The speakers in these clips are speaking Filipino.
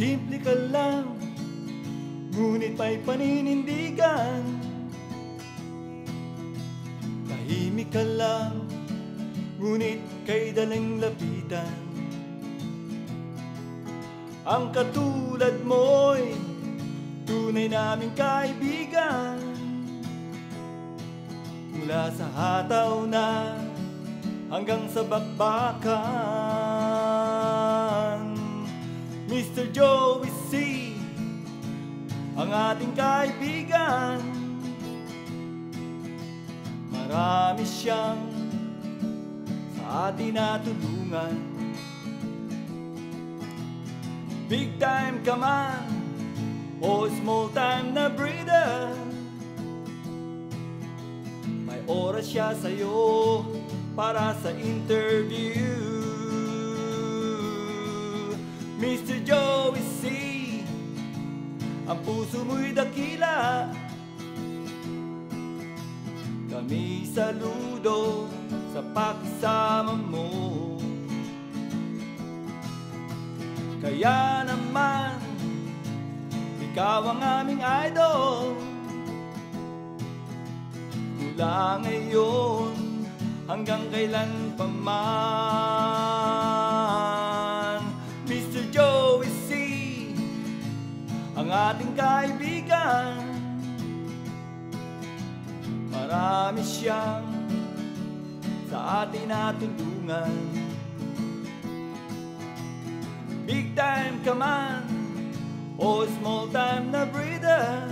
Simple ka lang, ngunit may paninindigan. Tahimik ka lang, ngunit kay dalang lapitan. Ang katulad mo'y tunay naming kaibigan. Mula sa hataw na hanggang sa bakbakan, Mr. Joey C, ang ating kaibigan. Marami siyang sa atin natulungan. Big time ka man o small time na breeder, may oras siya sa'yo para sa interview. Mr. Joey C, ang puso mo'y dakila. Kami saludo sa pakisama mo. Kaya naman, ikaw ang aming idol. Mula ngayon hanggang kailan pa man, Mr. Joey C, ang ating kaibigan. Marami siyang sa atin natulungan. Big time ka man o small time na breeder,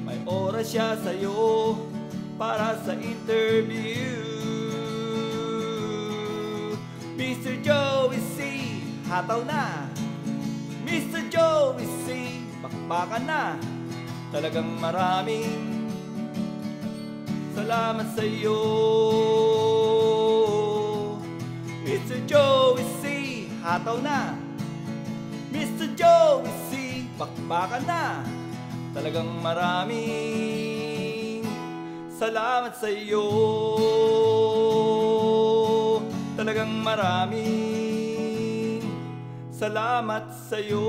may oras siya sa'yo para sa interview. Mr. Joey C, hataw na. Mr. Joey C, bakbakan na. Talagang maraming salamat sa'yo. Mr. Joey C, hataw na. Mr. Joey C, bakbakan na. Talagang maraming salamat sa'yo. Talagang maraming salamat sa'yo.